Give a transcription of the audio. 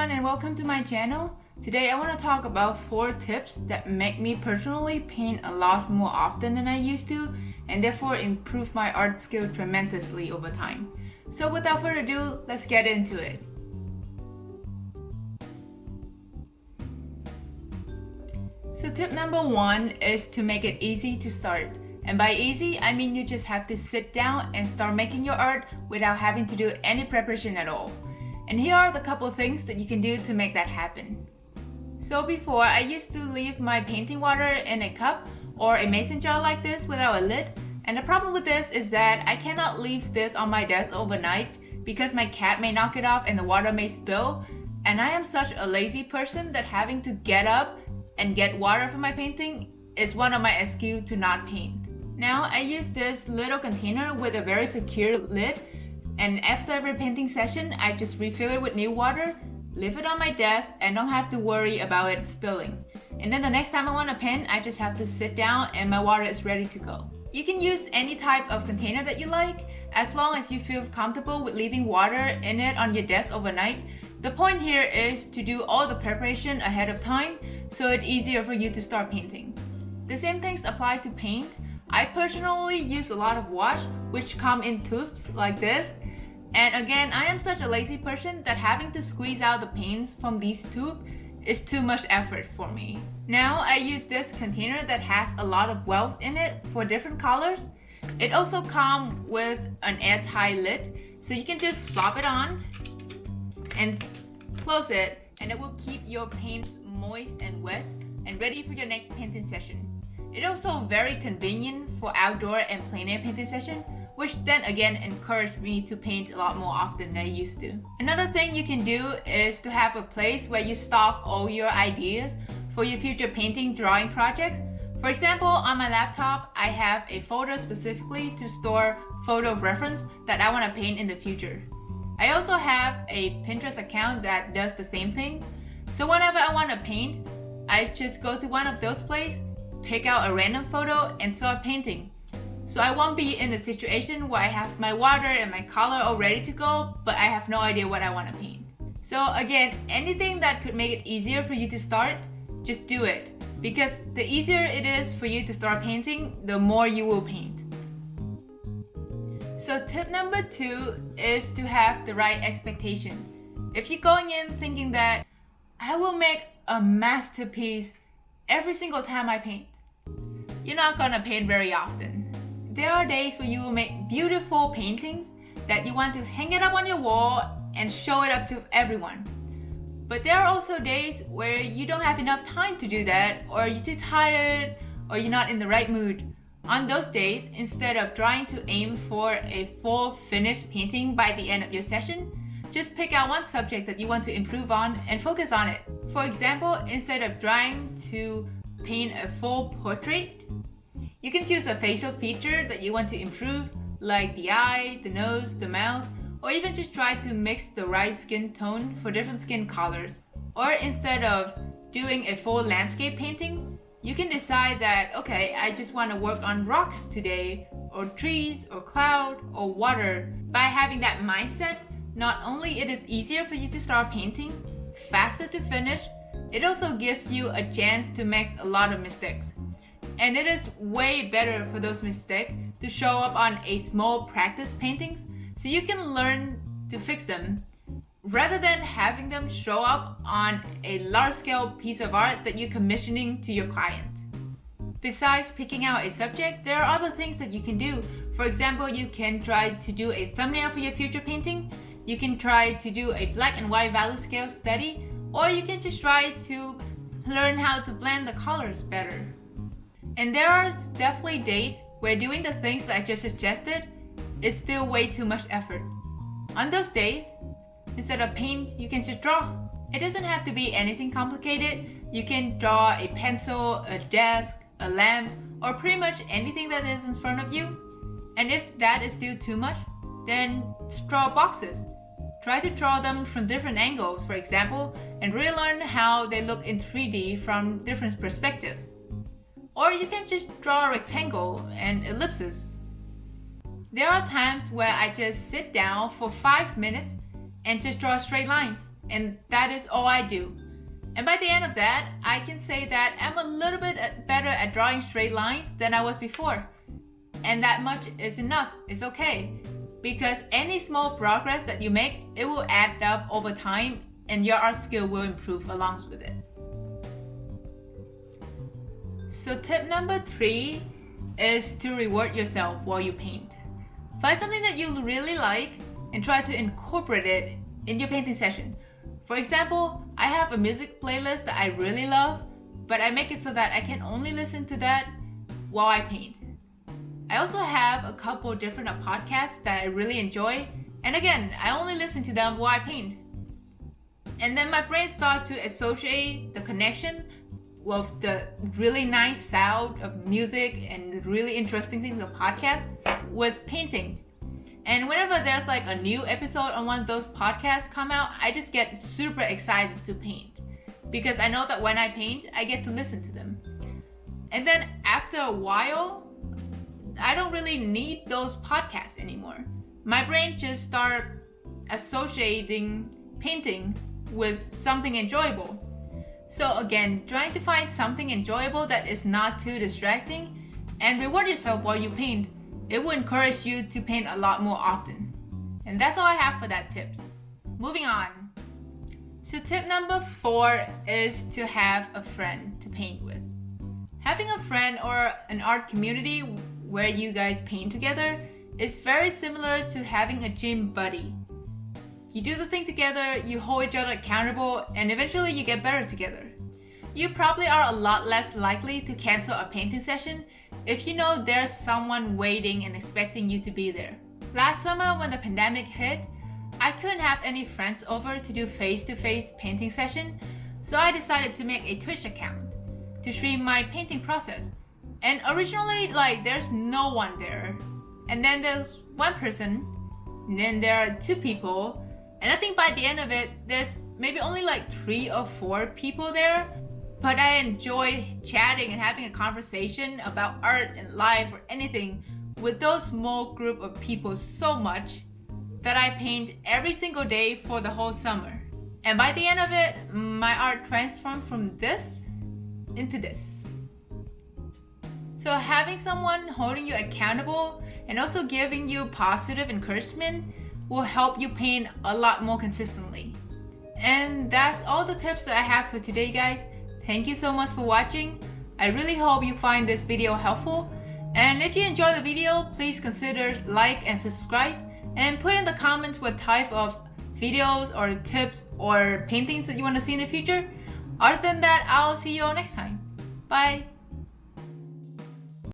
everyone and welcome to my channel. Today I want to talk about 4 tips that make me personally paint a lot more often than I used to and therefore improve my art skill tremendously over time. So without further ado, let's get into it. So tip number 1 is to make it easy to start. And by easy, I mean you just have to sit down and start making your art without having to do any preparation at all. And here are the couple things that you can do to make that happen. So before, I used to leave my painting water in a cup or a mason jar like this without a lid. And the problem with this is that I cannot leave this on my desk overnight because my cat may knock it off and the water may spill. And I am such a lazy person that having to get up and get water for my painting is one of my excuses to not paint. Now I use this little container with a very secure lid, and after every painting session I just refill it with new water, leave it on my desk and don't have to worry about it spilling. And then the next time I want to paint, I just have to sit down and my water is ready to go. You can use any type of container that you like, as long as you feel comfortable with leaving water in it on your desk overnight. The point here is to do all the preparation ahead of time so it's easier for you to start painting. The same things apply to paint. I personally use a lot of wash, which come in tubes like this. And again, I am such a lazy person that having to squeeze out the paints from these tubes is too much effort for me. Now I use this container that has a lot of wells in it for different colors. It also comes with an airtight lid, so you can just flop it on and close it, and it will keep your paints moist and wet and ready for your next painting session. It's also very convenient for outdoor and plein air painting session, which then again encouraged me to paint a lot more often than I used to. Another thing you can do is to have a place where you stock all your ideas for your future painting drawing projects. For example, on my laptop, I have a folder specifically to store photo of reference that I want to paint in the future. I also have a Pinterest account that does the same thing. So whenever I want to paint, I just go to one of those places, pick out a random photo and start painting. So I won't be in a situation where I have my water and my color all ready to go, but I have no idea what I want to paint. So again, anything that could make it easier for you to start, just do it. Because the easier it is for you to start painting, the more you will paint. So tip number 2 is to have the right expectation. If you're going in thinking that I will make a masterpiece every single time I paint, you're not gonna paint very often. There are days where you will make beautiful paintings that you want to hang it up on your wall and show it up to everyone. But there are also days where you don't have enough time to do that, or you're too tired, or you're not in the right mood. On those days, instead of trying to aim for a full finished painting by the end of your session, just pick out one subject that you want to improve on and focus on it. For example, instead of trying to paint a full portrait, you can choose a facial feature that you want to improve, like the eye, the nose, the mouth, or even just try to mix the right skin tone for different skin colors. Or instead of doing a full landscape painting, you can decide that, okay, I just want to work on rocks today, or trees, or cloud, or water. By having that mindset, not only it is easier for you to start painting, faster to finish, it also gives you a chance to make a lot of mistakes. And it is way better for those mistakes to show up on a small practice paintings so you can learn to fix them, rather than having them show up on a large-scale piece of art that you're commissioning to your client. Besides picking out a subject, there are other things that you can do. For example, you can try to do a thumbnail for your future painting. You can try to do a black and white value scale study, or you can just try to learn how to blend the colors better. And there are definitely days where doing the things that I just suggested is still way too much effort. On those days, instead of paint, you can just draw. It doesn't have to be anything complicated. You can draw a pencil, a desk, a lamp, or pretty much anything that is in front of you. And if that is still too much, then just draw boxes. Try to draw them from different angles, for example, and really learn how they look in 3D from different perspectives. Or you can just draw a rectangle and ellipses. There are times where I just sit down for 5 minutes and just draw straight lines. and that is all I do. And by the end of that, I can say that I'm a little bit better at drawing straight lines than I was before. And that much is enough, it's okay. Because any small progress that you make, it will add up over time and your art skill will improve along with it. So tip number 3 is to reward yourself while you paint. Find something that you really like and try to incorporate it in your painting session. For example, I have a music playlist that I really love, but I make it so that I can only listen to that while I paint. I also have a couple different podcasts that I really enjoy, and again, I only listen to them while I paint. And then my brain starts to associate the connection with the really nice sound of music and really interesting things of podcasts with painting. And whenever there's like a new episode on one of those podcasts come out, I just get super excited to paint. Because I know that when I paint, I get to listen to them. And then after a while, I don't really need those podcasts anymore. My brain just starts associating painting with something enjoyable. So again, trying to find something enjoyable that is not too distracting and reward yourself while you paint. It will encourage you to paint a lot more often. And that's all I have for that tip. Moving on. So tip number 4 is to have a friend to paint with. Having a friend or an art community where you guys paint together is very similar to having a gym buddy. You do the thing together, you hold each other accountable, and eventually you get better together. You probably are a lot less likely to cancel a painting session if you know there's someone waiting and expecting you to be there. Last summer when the pandemic hit, I couldn't have any friends over to do face-to-face painting session, so I decided to make a Twitch account to stream my painting process. And originally, there's no one there. And then there's one person, and then there are 2 people, and I think by the end of it, there's maybe only 3 or 4 people there. But I enjoy chatting and having a conversation about art and life or anything with those small group of people so much that I paint every single day for the whole summer. And by the end of it, my art transformed from this into this. So having someone holding you accountable and also giving you positive encouragement will help you paint a lot more consistently. And that's all the tips that I have for today, guys. Thank you so much for watching. I really hope you find this video helpful. And if you enjoyed the video, please consider like and subscribe and put in the comments what type of videos or tips or paintings that you want to see in the future. Other than that, I'll see you all next time. Bye.